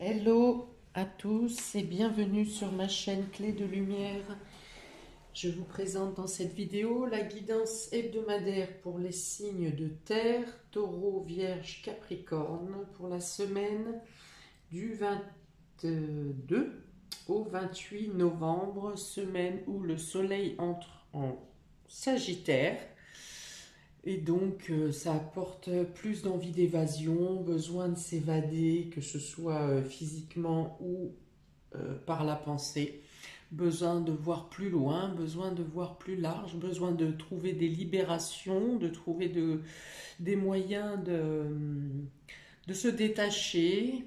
Hello à tous et bienvenue sur ma chaîne Clé de Lumière. Je vous présente dans cette vidéo la guidance hebdomadaire pour les signes de terre, Taureau, Vierge, Capricorne pour la semaine du 22 au 28 novembre, semaine où le soleil entre en Sagittaire. Et donc, ça apporte plus d'envie d'évasion, besoin de s'évader, que ce soit physiquement ou par la pensée. Besoin de voir plus loin, besoin de voir plus large, besoin de trouver des libérations, de trouver des moyens de se détacher,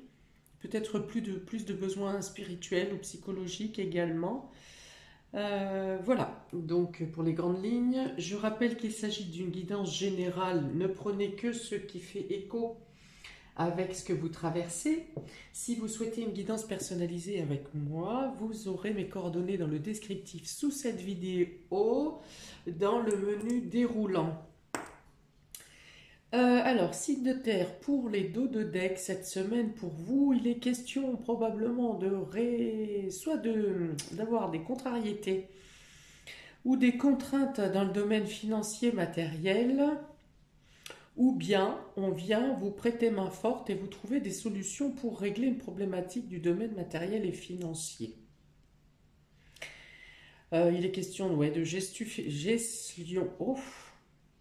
peut-être plus de besoins spirituels ou psychologiques également. Voilà, donc pour les grandes lignes, je rappelle qu'il s'agit d'une guidance générale. Ne prenez que ce qui fait écho avec ce que vous traversez. Si vous souhaitez une guidance personnalisée avec moi, vous aurez mes coordonnées dans le descriptif sous cette vidéo, dans le menu déroulant. Alors, signe de terre, pour les dos de deck, cette semaine pour vous, il est question probablement soit d'avoir des contrariétés ou des contraintes dans le domaine financier matériel, ou bien on vient vous prêter main forte et vous trouver des solutions pour régler une problématique du domaine matériel et financier. Il est question de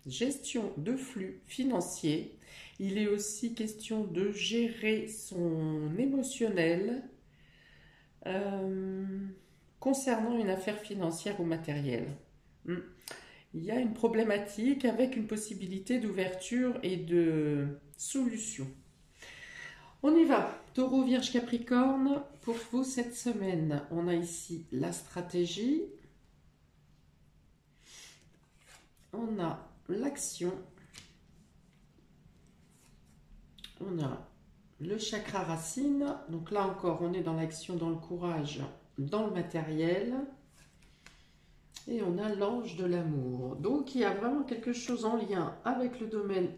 gestion de flux financiers. Il est aussi question de gérer son émotionnel concernant une affaire financière ou matérielle. Il y a une problématique avec une possibilité d'ouverture et de solution. On y va. Taureau, Vierge, Capricorne, pour vous cette semaine, on a ici la stratégie, on a l'action, on a le chakra racine, donc là encore on est dans l'action, dans le courage, dans le matériel, et on a l'ange de l'amour. Donc il y a vraiment quelque chose en lien avec le domaine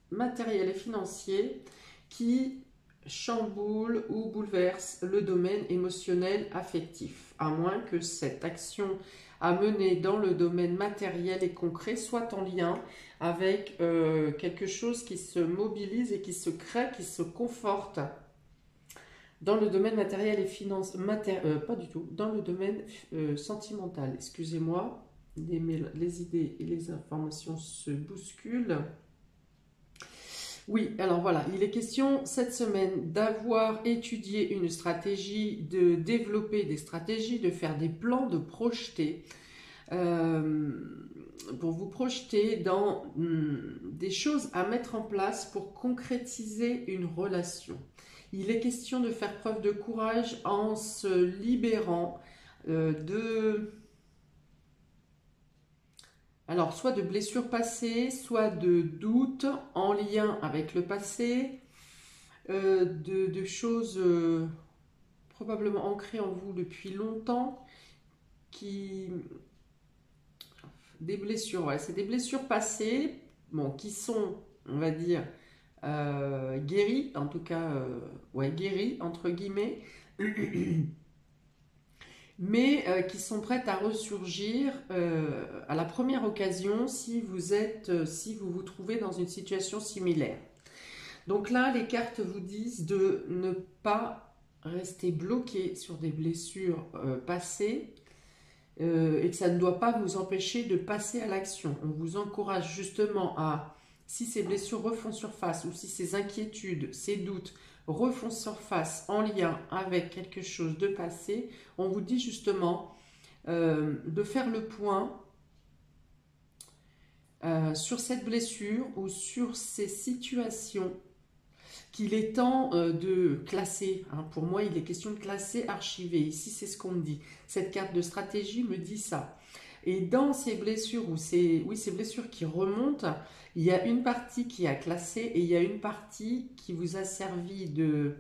matériel et financier qui chamboule ou bouleverse le domaine émotionnel affectif, à moins que cette action à mener dans le domaine matériel et concret soit en lien avec quelque chose qui se mobilise et qui se crée, qui se conforte dans le domaine matériel et financier, pas du tout, dans le domaine sentimental. Excusez-moi, les idées et les informations se bousculent. Oui, alors voilà, il est question cette semaine d'avoir étudié une stratégie, de développer des stratégies, de faire des plans, de projeter, pour vous projeter dans des choses à mettre en place pour concrétiser une relation. Il est question de faire preuve de courage en se libérant alors, soit de blessures passées, soit de doutes en lien avec le passé, de choses probablement ancrées en vous depuis longtemps, des blessures, ouais, c'est des blessures passées, bon, qui sont, on va dire, guéries, en tout cas, ouais, guéries, entre guillemets, mais qui sont prêtes à ressurgir à la première occasion si vous vous trouvez dans une situation similaire. Donc là, les cartes vous disent de ne pas rester bloqué sur des blessures passées et que ça ne doit pas vous empêcher de passer à l'action. On vous encourage justement à, si ces blessures refont surface ou si ces inquiétudes, ces doutes refont surface en lien avec quelque chose de passé, on vous dit justement de faire le point sur cette blessure ou sur ces situations qu'il est temps de classer. Pour moi, il est question de classer, archiver. Ici, c'est ce qu'on me dit. Cette carte de stratégie me dit ça. Et dans ces blessures, ces blessures qui remontent, il y a une partie qui a classé et il y a une partie qui vous a servi de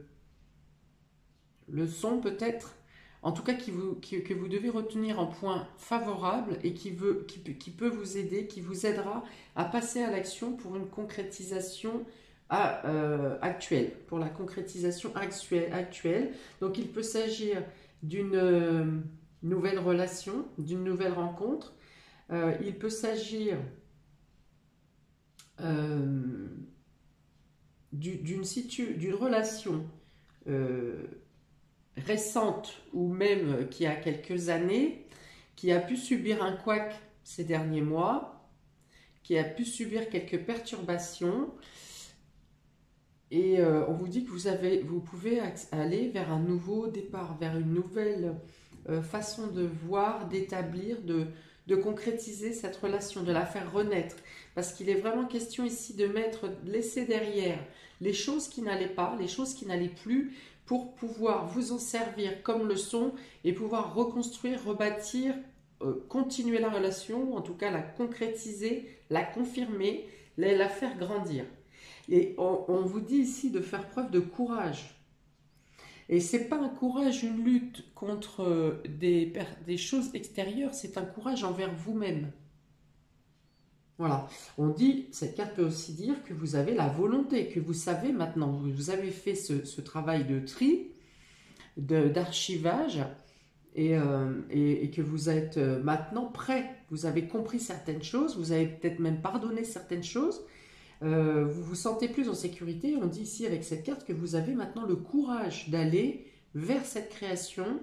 leçon peut-être, en tout cas que vous devez retenir en point favorable et qui peut vous aider, qui vous aidera à passer à l'action pour une concrétisation actuelle, pour la concrétisation actuelle. Donc il peut s'agir d'une nouvelle relation, d'une nouvelle rencontre. Il peut s'agir d'une relation récente ou même qui a quelques années, qui a pu subir un couac ces derniers mois, qui a pu subir quelques perturbations. Et on vous dit que vous pouvez aller vers un nouveau départ, vers une nouvelle façon de voir, d'établir, de concrétiser cette relation, de la faire renaître. Parce qu'il est vraiment question ici de laisser derrière les choses qui n'allaient pas, les choses qui n'allaient plus, pour pouvoir vous en servir comme leçon et pouvoir reconstruire, rebâtir, continuer la relation, en tout cas la concrétiser, la confirmer, la faire grandir. Et on vous dit ici de faire preuve de courage. Et c'est pas un courage, une lutte contre des choses extérieures, c'est un courage envers vous-même. Voilà. On dit, cette carte peut aussi dire que vous avez la volonté, que vous savez maintenant, vous avez fait ce travail de tri, d'archivage, et que vous êtes maintenant prêt. Vous avez compris certaines choses, vous avez peut-être même pardonné certaines choses. Vous vous sentez plus en sécurité. On dit ici avec cette carte que vous avez maintenant le courage d'aller vers cette création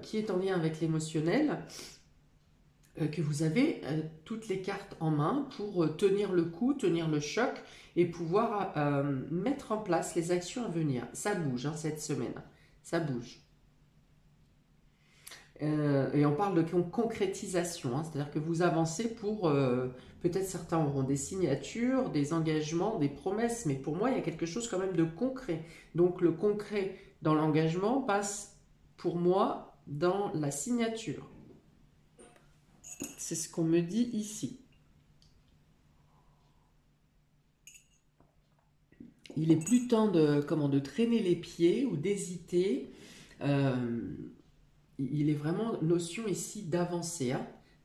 qui est en lien avec l'émotionnel, que vous avez toutes les cartes en main pour tenir le coup, tenir le choc et pouvoir mettre en place les actions à venir. Ça bouge cette semaine, ça bouge. Et on parle de concrétisation, c'est-à-dire que vous avancez pour, peut-être certains auront des signatures, des engagements, des promesses, mais pour moi il y a quelque chose quand même de concret. Donc le concret dans l'engagement passe pour moi dans la signature. C'est ce qu'on me dit ici. Il est plus temps de traîner les pieds ou d'hésiter. Il est vraiment notion ici d'avancer,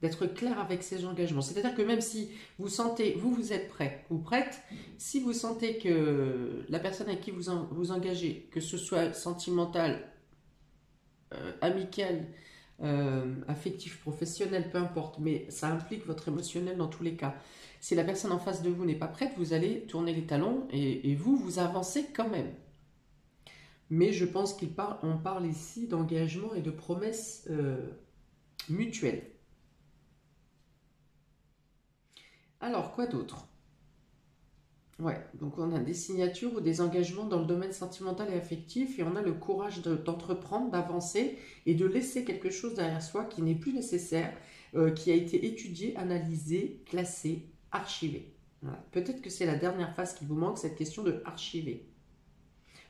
d'être clair avec ses engagements. C'est-à-dire que même si vous sentez, vous êtes prêt ou prête, si vous sentez que la personne avec qui vous engagez, que ce soit sentimental, amical, affectif, professionnel, peu importe, mais ça implique votre émotionnel dans tous les cas. Si la personne en face de vous n'est pas prête, vous allez tourner les talons et vous avancez quand même. Mais je pense qu'on parle ici d'engagement et de promesses mutuelles. Alors, quoi d'autre? Ouais, donc on a des signatures ou des engagements dans le domaine sentimental et affectif et on a le courage d'entreprendre, d'avancer et de laisser quelque chose derrière soi qui n'est plus nécessaire, qui a été étudié, analysé, classé, archivé. Voilà. Peut-être que c'est la dernière phase qui vous manque, cette question de archiver.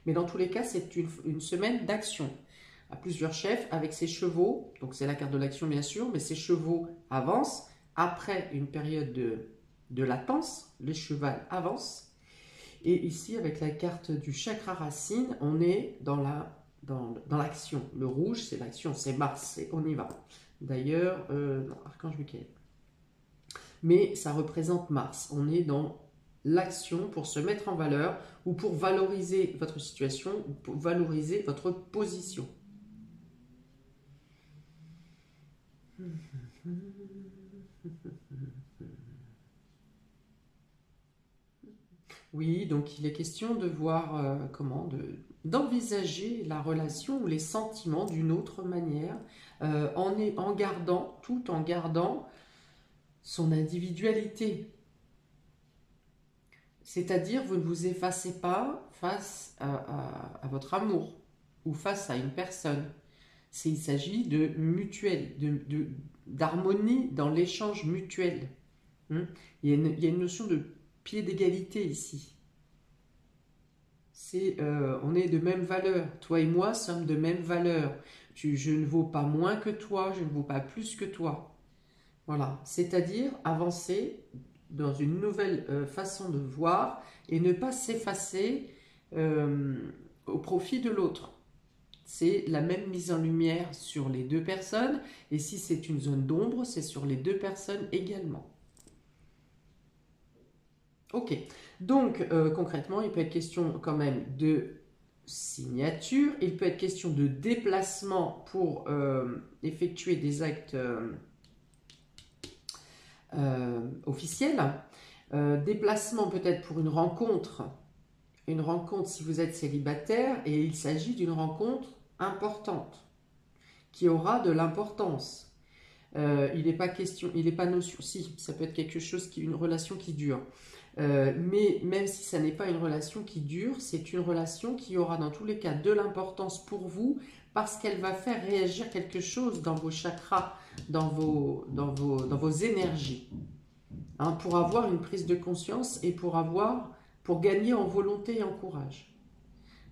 Mais dans tous les cas, c'est une semaine d'action. À plusieurs chefs, avec ses chevaux, donc c'est la carte de l'action bien sûr, mais ses chevaux avancent. Après une période de latence, les chevaux avancent. Et ici, avec la carte du chakra racine, on est dans l'action. Le rouge, c'est l'action, c'est Mars, on y va. D'ailleurs, non, Archange Michael. Mais ça représente Mars. On est dans l'action pour se mettre en valeur ou pour valoriser votre situation ou pour valoriser votre position. Oui, donc il est question de voir d'envisager la relation ou les sentiments d'une autre manière, tout en gardant son individualité. C'est-à-dire, vous ne vous effacez pas face à votre amour ou face à une personne. Il s'agit de mutuel, d'harmonie dans l'échange mutuel. Il y a une notion de pied d'égalité ici. On est de même valeur. Toi et moi sommes de même valeur. Je ne vaux pas moins que toi, je ne vaux pas plus que toi. Voilà, c'est-à-dire avancer dans une nouvelle façon de voir et ne pas s'effacer au profit de l'autre. C'est la même mise en lumière sur les deux personnes et si c'est une zone d'ombre, c'est sur les deux personnes également. Ok, donc concrètement, il peut être question quand même de signature, il peut être question de déplacement pour effectuer des actes officiels, déplacement peut-être pour une rencontre si vous êtes célibataire, et il s'agit d'une rencontre importante, qui aura de l'importance. Il n'est pas question, il n'est pas notion, si, ça peut être quelque chose, une relation qui dure. Mais même si ça n'est pas une relation qui dure, c'est une relation qui aura dans tous les cas de l'importance pour vous, parce qu'elle va faire réagir quelque chose dans vos chakras, dans vos énergies, hein, pour avoir une prise de conscience et pour gagner en volonté et en courage.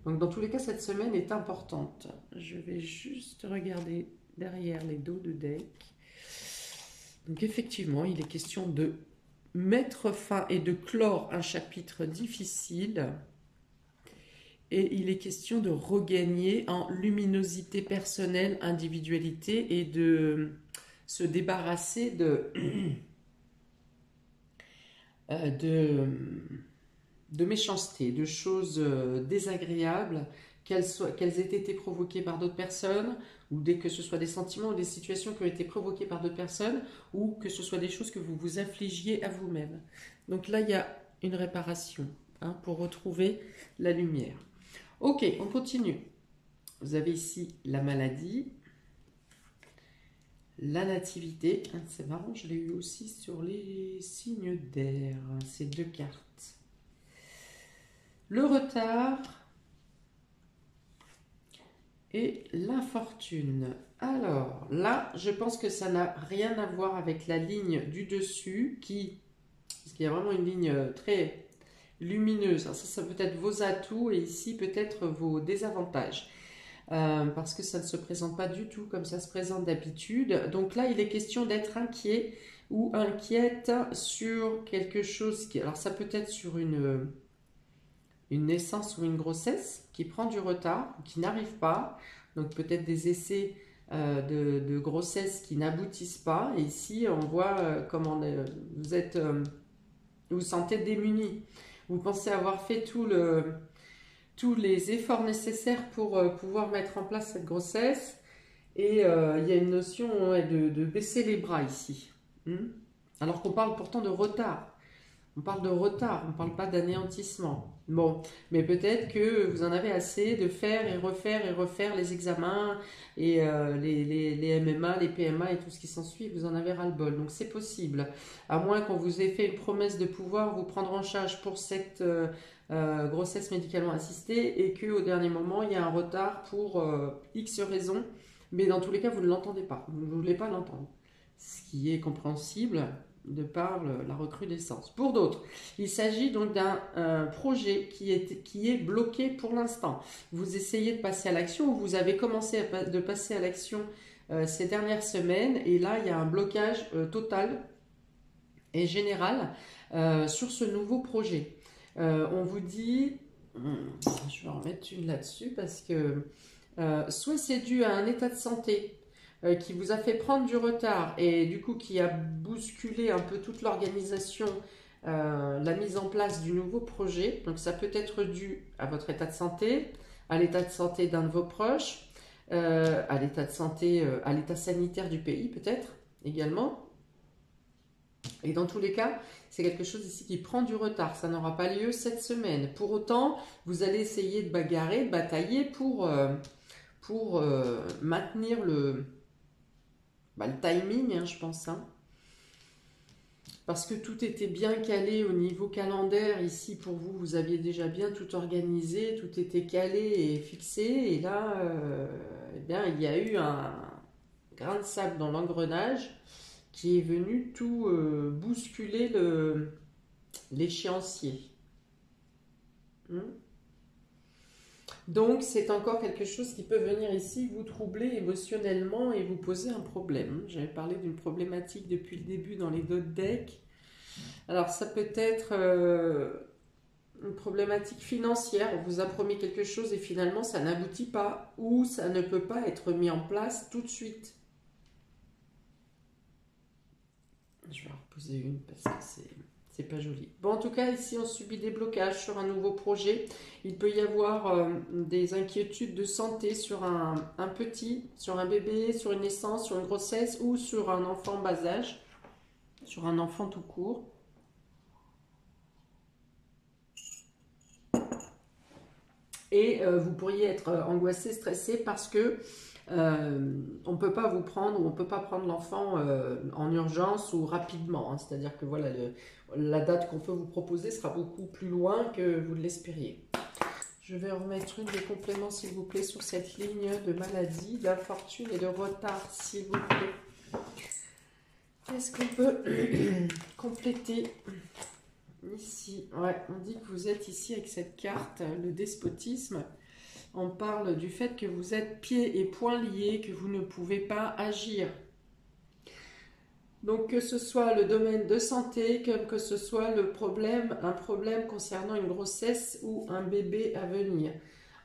Donc dans tous les cas, cette semaine est importante. Je vais juste regarder derrière les dos de deck. Donc effectivement, il est question de mettre fin et de clore un chapitre difficile. Et il est question de regagner en luminosité personnelle, individualité, et de se débarrasser de méchanceté, de choses désagréables, qu'elles aient été provoquées par d'autres personnes, ou dès que ce soit des sentiments ou des situations qui ont été provoquées par d'autres personnes, ou que ce soit des choses que vous vous infligiez à vous-même. Donc là, il y a une réparation, hein, pour retrouver la lumière. Ok, on continue. Vous avez ici la maladie, la nativité. C'est marrant, je l'ai eu aussi sur les signes d'air, ces deux cartes. Le retard et l'infortune. Alors là, je pense que ça n'a rien à voir avec la ligne du dessus, parce qu'il y a vraiment une ligne très lumineuse. Alors ça peut être vos atouts, et ici peut-être vos désavantages. Parce que ça ne se présente pas du tout comme ça se présente d'habitude. Donc là, il est question d'être inquiet ou inquiète sur quelque chose alors ça peut être sur une naissance ou une grossesse qui prend du retard, qui n'arrive pas. Donc peut-être des essais de grossesse qui n'aboutissent pas. Et ici, on voit comment vous vous sentez démuni. Vous pensez avoir fait tous les efforts nécessaires pour pouvoir mettre en place cette grossesse. Et il y a une notion de baisser les bras ici. Alors qu'on parle pourtant de retard. On parle de retard, on ne parle pas d'anéantissement. Bon, mais peut-être que vous en avez assez de faire et refaire les examens et les MMA, les PMA et tout ce qui s'ensuit, vous en avez ras-le-bol. Donc c'est possible, à moins qu'on vous ait fait une promesse de pouvoir vous prendre en charge pour cette grossesse médicalement assistée et qu'au dernier moment, il y a un retard pour X raisons. Mais dans tous les cas, vous ne l'entendez pas, vous ne voulez pas l'entendre. Ce qui est compréhensible de par la recrudescence. Pour d'autres, il s'agit donc d'un projet qui est bloqué pour l'instant. Vous essayez de passer à l'action, ou vous avez commencé de passer à l'action ces dernières semaines, et là il y a un blocage total et général sur ce nouveau projet. On vous dit, je vais en remettre une là-dessus parce que soit c'est dû à un état de santé qui vous a fait prendre du retard et du coup qui a bousculé un peu toute l'organisation, la mise en place du nouveau projet. Donc ça peut être dû à votre état de santé, à l'état de santé d'un de vos proches, à l'état de santé, à l'état sanitaire du pays peut-être également. Et dans tous les cas, c'est quelque chose ici qui prend du retard. Ça n'aura pas lieu cette semaine. Pour autant, vous allez essayer de bagarrer, de batailler pour maintenir le timing, hein, je pense. Hein. Parce que tout était bien calé au niveau calendaire. Ici, pour vous, vous aviez déjà bien tout organisé. Tout était calé et fixé. Et là, eh bien, il y a eu un grain de sable dans l'engrenage qui est venu tout bousculer l'échéancier. Donc, c'est encore quelque chose qui peut venir ici vous troubler émotionnellement et vous poser un problème. J'avais parlé d'une problématique depuis le début dans les dos de deck. Alors, ça peut être une problématique financière. On vous a promis quelque chose et finalement, ça n'aboutit pas ou ça ne peut pas être mis en place tout de suite. Je vais en reposer une parce que C'est pas joli. Bon, en tout cas, ici, on subit des blocages sur un nouveau projet. Il peut y avoir des inquiétudes de santé sur un petit, sur un bébé, sur une naissance, sur une grossesse ou sur un enfant bas âge, sur un enfant tout court. Et vous pourriez être angoissé, stressé parce que on ne peut pas vous prendre ou on ne peut pas prendre l'enfant en urgence ou rapidement. Hein. C'est-à-dire que voilà, la date qu'on peut vous proposer sera beaucoup plus loin que vous l'espériez. Je vais remettre une des compléments, s'il vous plaît, sur cette ligne de maladie, d'infortune et de retard, s'il vous plaît. Qu'est-ce qu'on peut compléter ici? Ouais, on dit que vous êtes ici avec cette carte, le despotisme. On parle du fait que vous êtes pieds et poings liés, que vous ne pouvez pas agir. Donc que ce soit le domaine de santé, comme que ce soit un problème concernant une grossesse ou un bébé à venir.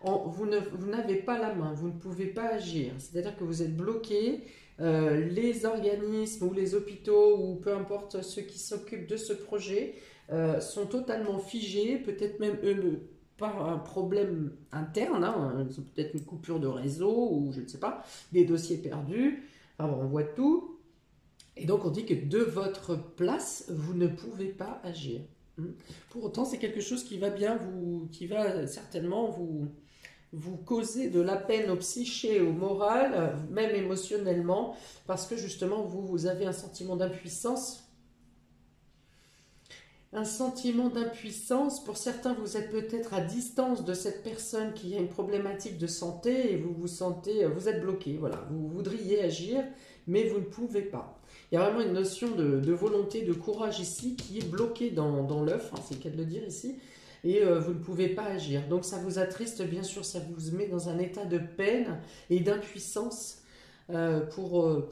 Vous n'avez pas la main, vous ne pouvez pas agir. C'est-à-dire que vous êtes bloqué. Les organismes ou les hôpitaux ou peu importe ceux qui s'occupent de ce projet sont totalement figés, peut-être même eux par un problème interne, hein, peut-être une coupure de réseau ou je ne sais pas, des dossiers perdus, enfin bon, on voit tout. Et donc on dit que de votre place, vous ne pouvez pas agir. Pour autant, c'est quelque chose qui va bien qui va certainement vous causer de la peine au psyché, au moral, même émotionnellement, parce que justement vous avez un sentiment d'impuissance. Un sentiment d'impuissance, pour certains vous êtes peut-être à distance de cette personne qui a une problématique de santé et vous êtes bloqué, voilà, vous voudriez agir mais vous ne pouvez pas. Il y a vraiment une notion de volonté, de courage ici qui est bloquée dans l'œuf, hein, c'est le cas de le dire ici, et vous ne pouvez pas agir. Donc ça vous attriste, bien sûr, ça vous met dans un état de peine et d'impuissance pour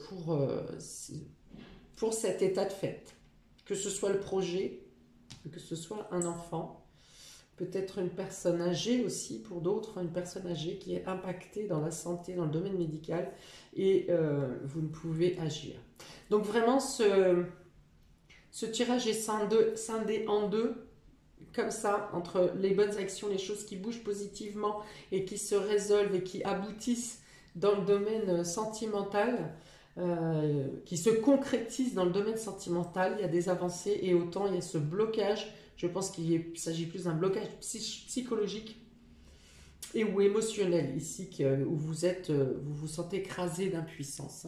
cet état de fait. Que ce soit le projet, que ce soit un enfant, peut-être une personne âgée aussi, pour d'autres, une personne âgée qui est impactée dans la santé, dans le domaine médical, et vous ne pouvez agir. Donc vraiment, ce tirage est scindé en deux, comme ça, entre les bonnes actions, les choses qui bougent positivement et qui se résolvent et qui aboutissent dans le domaine sentimental, qui se concrétisent dans le domaine sentimental, il y a des avancées, et autant il y a ce blocage, je pense qu'il s'agit plus d'un blocage psychologique et ou émotionnel ici, où vous vous sentez écrasé d'impuissance.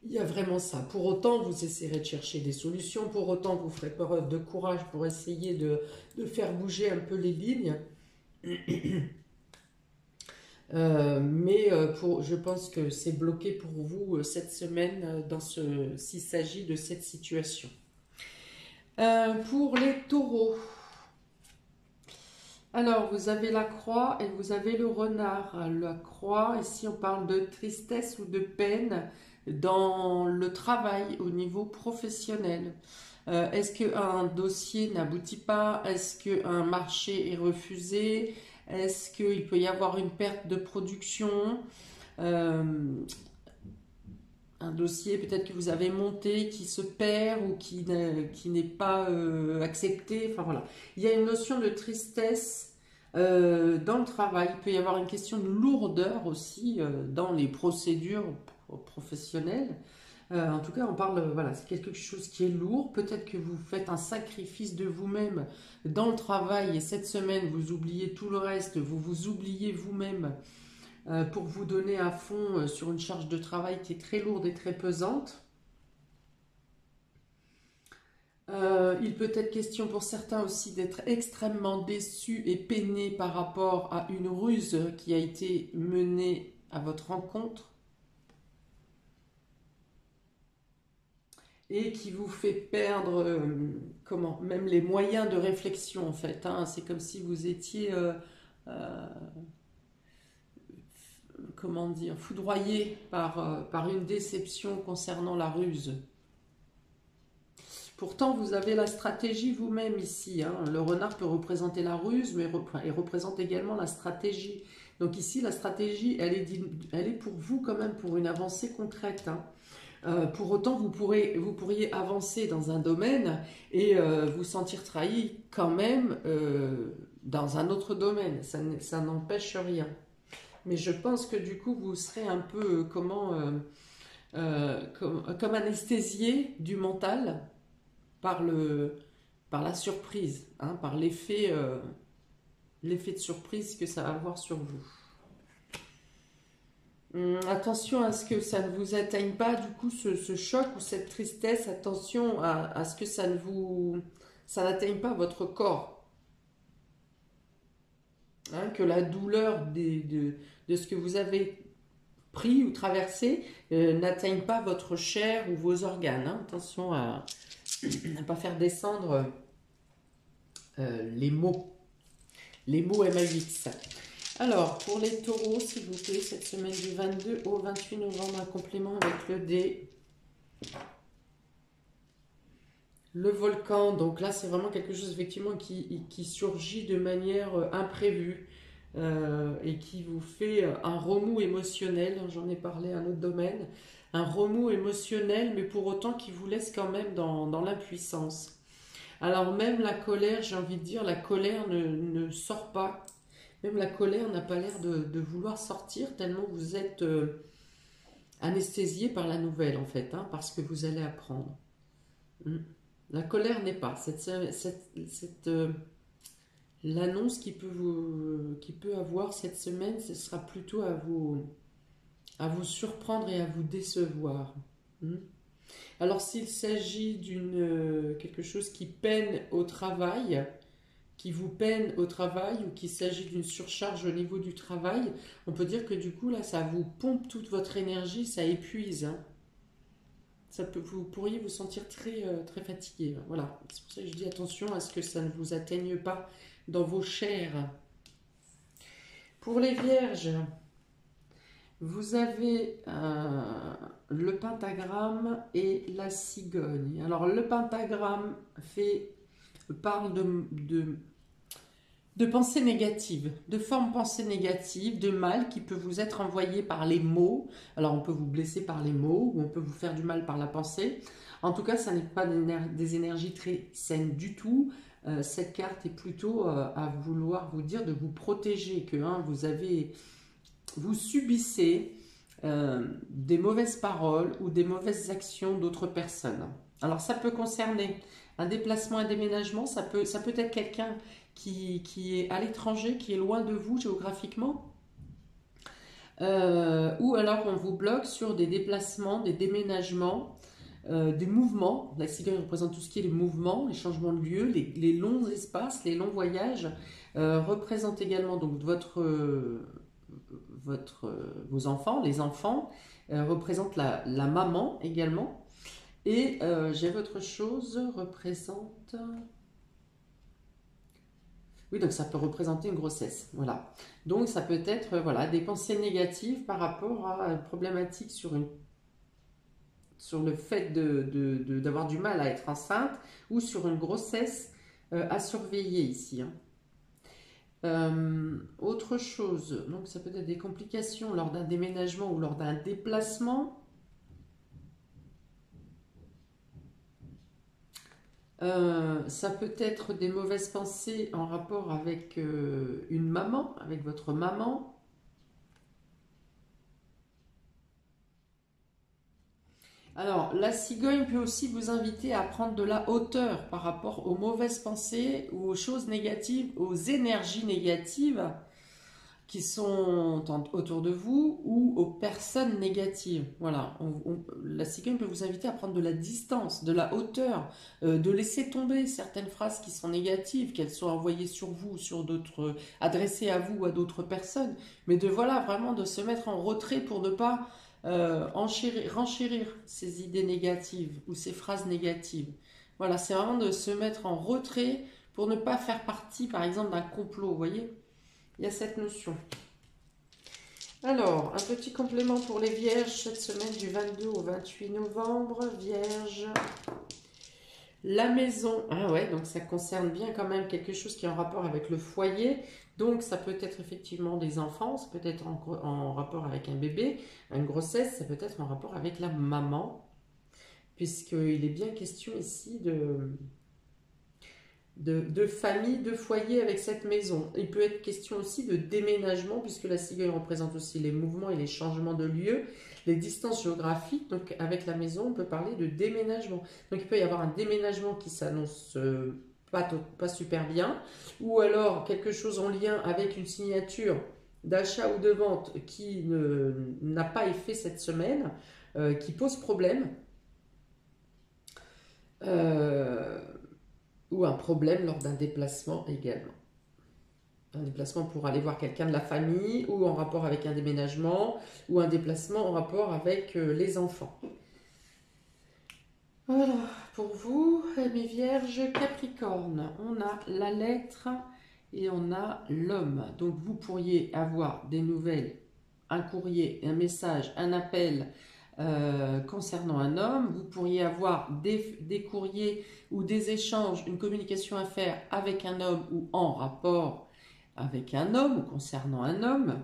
Il y a vraiment ça. Pour autant, vous essaierez de chercher des solutions, pour autant vous ferez preuve de courage pour essayer de faire bouger un peu les lignes. Je pense que c'est bloqué pour vous cette semaine s'il s'agit de cette situation. Pour les taureaux, alors vous avez la croix et vous avez le renard. La croix, ici on parle de tristesse ou de peine dans le travail au niveau professionnel. Est-ce qu'un dossier n'aboutit pas? Est-ce qu'un marché est refusé? Est-ce qu'il peut y avoir une perte de production? Un dossier peut-être que vous avez monté qui se perd ou qui n'est pas accepté. Enfin voilà, il y a une notion de tristesse dans le travail. Il peut y avoir une question de lourdeur aussi dans les procédures professionnelles. En tout cas, on parle, voilà, c'est quelque chose qui est lourd. Peut-être que vous faites un sacrifice de vous-même dans le travail et cette semaine, vous oubliez tout le reste, vous vous oubliez vous-même pour vous donner à fond sur une charge de travail qui est très lourde et très pesante. Il peut être question pour certains aussi d'être extrêmement déçus et peinés par rapport à une ruse qui a été menée à votre rencontre et qui vous fait perdre même les moyens de réflexion en fait. Hein. C'est comme si vous étiez comment dire, foudroyé par une déception concernant la ruse. Pourtant, vous avez la stratégie vous-même ici. Hein. Le renard peut représenter la ruse, mais il représente également la stratégie. Donc ici, la stratégie, elle est pour vous quand même pour une avancée concrète. Hein. Pour autant, vous pourriez avancer dans un domaine et vous sentir trahi quand même dans un autre domaine. Ça n'empêche rien. Mais je pense que du coup, vous serez un peu, comme anesthésié du mental par la surprise, hein, par l'effet de surprise que ça va avoir sur vous. Attention à ce que ça ne vous atteigne pas, du coup, ce choc ou cette tristesse. Attention à ce que ça n'atteigne pas votre corps. Hein, que la douleur de ce que vous avez pris ou traversé n'atteigne pas votre chair ou vos organes. Hein. Attention à ne pas faire descendre les mots MAX. Alors, pour les taureaux, s'il vous plaît, cette semaine du 22 au 28 novembre, un complément avec le dé. Le volcan, donc là, c'est vraiment quelque chose, effectivement, qui surgit de manière imprévue et qui vous fait un remous émotionnel. J'en ai parlé à un autre domaine. Un remous émotionnel, mais pour autant qui vous laisse quand même dans l'impuissance. Alors, même la colère, j'ai envie de dire, la colère ne sort pas. Même la colère n'a pas l'air de vouloir sortir tellement vous êtes anesthésié par la nouvelle en fait, hein, parce que vous allez apprendre. La colère n'est pas. L'annonce qui peut avoir cette semaine, ce sera plutôt à vous surprendre et à vous décevoir. Alors s'il s'agit quelque chose qui peine au travail, qui vous peine au travail ou qu'il s'agit d'une surcharge au niveau du travail, on peut dire que du coup là ça vous pompe toute votre énergie, ça épuise. Hein. Vous pourriez vous sentir très, très fatigué. Voilà, c'est pour ça que je dis attention à ce que ça ne vous atteigne pas dans vos chairs. Pour les vierges, vous avez le pentagramme et la cigogne. Alors le pentagramme parle de pensées négatives, de formes pensées négatives, de mal qui peut vous être envoyé par les mots. Alors on peut vous blesser par les mots ou on peut vous faire du mal par la pensée. En tout cas, ça n'est pas des énergies très saines du tout. Cette carte est plutôt à vouloir vous dire de vous protéger, que vous subissez des mauvaises paroles ou des mauvaises actions d'autres personnes. Alors ça peut concerner un déplacement, un déménagement, ça peut être quelqu'un qui est à l'étranger, qui est loin de vous géographiquement, ou alors on vous bloque sur des déplacements, des déménagements, des mouvements. La cigogne représente tout ce qui est les mouvements, les changements de lieu, les longs espaces, les longs voyages, représente également donc vos enfants, les enfants, représente la maman également. Et j'avais autre chose, représente... Oui, donc ça peut représenter une grossesse, voilà. Donc ça peut être voilà, des pensées négatives par rapport à une problématique sur le fait d'avoir du mal à être enceinte ou sur une grossesse à surveiller ici. Hein. Autre chose, donc ça peut être des complications lors d'un déménagement ou lors d'un déplacement. Ça peut être des mauvaises pensées en rapport avec une maman, avec votre maman. Alors, la cigogne peut aussi vous inviter à prendre de la hauteur par rapport aux mauvaises pensées ou aux choses négatives, aux énergies négatives qui sont autour de vous ou aux personnes négatives. Voilà, la cigogne peut vous inviter à prendre de la distance, de la hauteur, de laisser tomber certaines phrases qui sont négatives, qu'elles soient envoyées sur vous, sur d'autres, adressées à vous ou à d'autres personnes, mais vraiment de se mettre en retrait pour ne pas renchérir ces idées négatives ou ces phrases négatives. Voilà, c'est vraiment de se mettre en retrait pour ne pas faire partie, par exemple, d'un complot, vous voyez ? Il y a cette notion. Alors, un petit complément pour les vierges cette semaine du 22 au 28 novembre. Vierge, la maison. Ah ouais, donc ça concerne bien quand même quelque chose qui est en rapport avec le foyer. Donc ça peut être effectivement des enfants, ça peut être en rapport avec un bébé, une grossesse, ça peut être en rapport avec la maman. puisqu'il est bien question ici de famille, de foyer avec cette maison. Il peut être question aussi de déménagement, puisque la cigogne représente aussi les mouvements et les changements de lieu, les distances géographiques. Donc avec la maison, on peut parler de déménagement. Donc il peut y avoir un déménagement qui s'annonce pas super bien, ou alors quelque chose en lien avec une signature d'achat ou de vente qui n'a pas effet cette semaine, qui pose problème. Ou un problème lors d'un déplacement également. Un déplacement pour aller voir quelqu'un de la famille, ou en rapport avec un déménagement, ou un déplacement en rapport avec les enfants. Voilà, pour vous, mes vierges Capricorne, on a la lettre et on a l'homme. Donc vous pourriez avoir des nouvelles, un courrier, un message, un appel concernant un homme. Vous pourriez avoir des courriers ou des échanges, une communication à faire avec un homme ou en rapport avec un homme ou concernant un homme.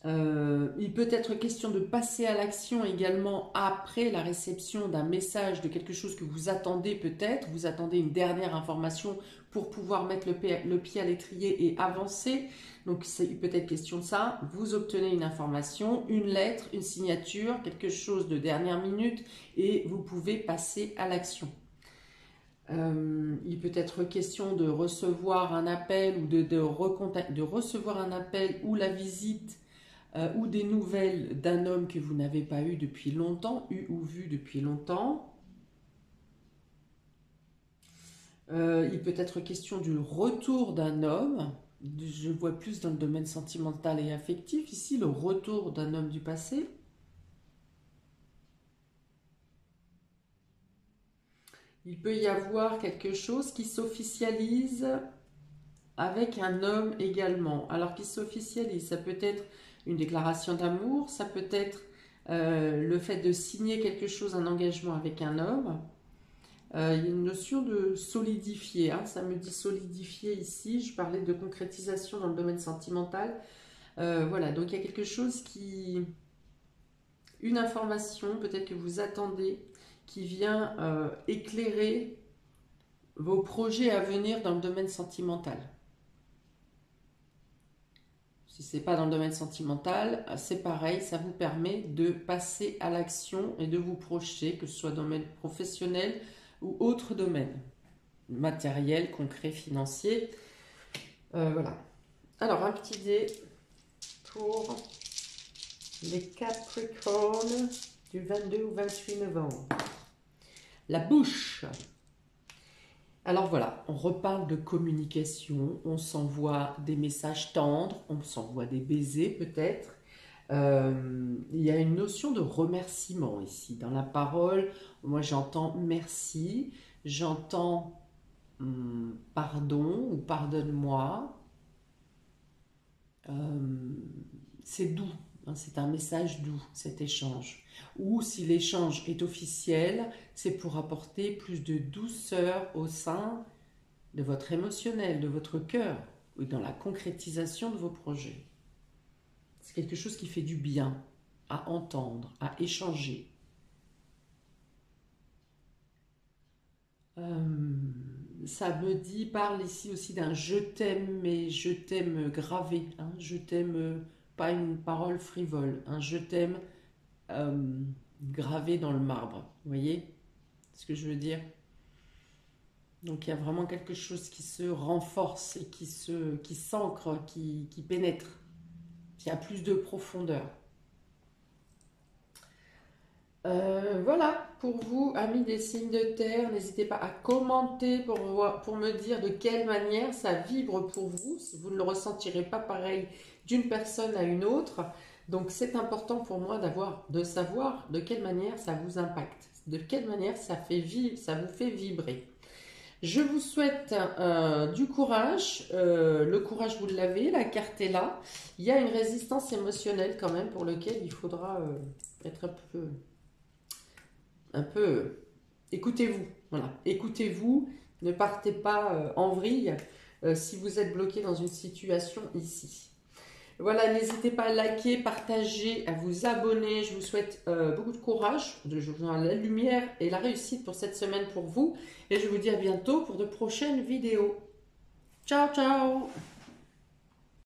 Il peut être question de passer à l'action également après la réception d'un message, de quelque chose que vous attendez peut-être. Vous attendez une dernière information pour pouvoir mettre le pied à l'étrier et avancer. Donc il peut être question de ça. Vous obtenez une information, une lettre, une signature, quelque chose de dernière minute et vous pouvez passer à l'action. Il peut être question de recevoir un appel ou de recevoir un appel ou la visite ou des nouvelles d'un homme que vous n'avez pas eu depuis longtemps, vu depuis longtemps. Il peut être question du retour d'un homme. Je vois plus dans le domaine sentimental et affectif. Ici, le retour d'un homme du passé. Il peut y avoir quelque chose qui s'officialise avec un homme également. Alors, qui s'officialise, ça peut être une déclaration d'amour, ça peut être le fait de signer quelque chose, un engagement avec un homme. Il y a une notion de solidifier, hein, ça me dit solidifier ici, je parlais de concrétisation dans le domaine sentimental. Voilà, donc il y a quelque chose une information peut-être que vous attendez, qui vient éclairer vos projets à venir dans le domaine sentimental. Si ce n'est pas dans le domaine sentimental, c'est pareil, ça vous permet de passer à l'action et de vous projeter, que ce soit dans le domaine professionnel ou autre domaine, matériel, concret, financier. Voilà. Alors, un petit dé pour les Capricornes du 22 au 28 novembre. La bouche. Alors voilà, on reparle de communication, on s'envoie des messages tendres, on s'envoie des baisers peut-être. Il y a une notion de remerciement ici. Dans la parole, moi j'entends merci, j'entends pardon ou pardonne-moi. C'est doux, hein, c'est un message doux cet échange. Ou si l'échange est officiel, c'est pour apporter plus de douceur au sein de votre émotionnel, de votre cœur, ou dans la concrétisation de vos projets. C'est quelque chose qui fait du bien à entendre, à échanger. Ça me dit, parle ici aussi d'un je t'aime, mais je t'aime gravé, hein, je t'aime, pas une parole frivole, un je t'aime gravé dans le marbre, vous voyez ce que je veux dire? Donc il y a vraiment quelque chose qui se renforce et qui s'ancre, qui pénètre, qui a plus de profondeur. Voilà, pour vous, amis des signes de terre, n'hésitez pas à commenter pour me dire de quelle manière ça vibre pour vous. Vous ne le ressentirez pas pareil d'une personne à une autre. Donc c'est important pour moi de savoir de quelle manière ça vous impacte, de quelle manière ça vous fait vibrer. Je vous souhaite du courage. Le courage, vous l'avez, la carte est là. Il y a une résistance émotionnelle quand même pour laquelle il faudra être un peu écoutez-vous, voilà, écoutez-vous, ne partez pas en vrille si vous êtes bloqué dans une situation ici. Voilà, n'hésitez pas à liker, partager, à vous abonner. Je vous souhaite beaucoup de courage, la lumière et la réussite pour cette semaine pour vous. Et je vous dis à bientôt pour de prochaines vidéos. Ciao, ciao!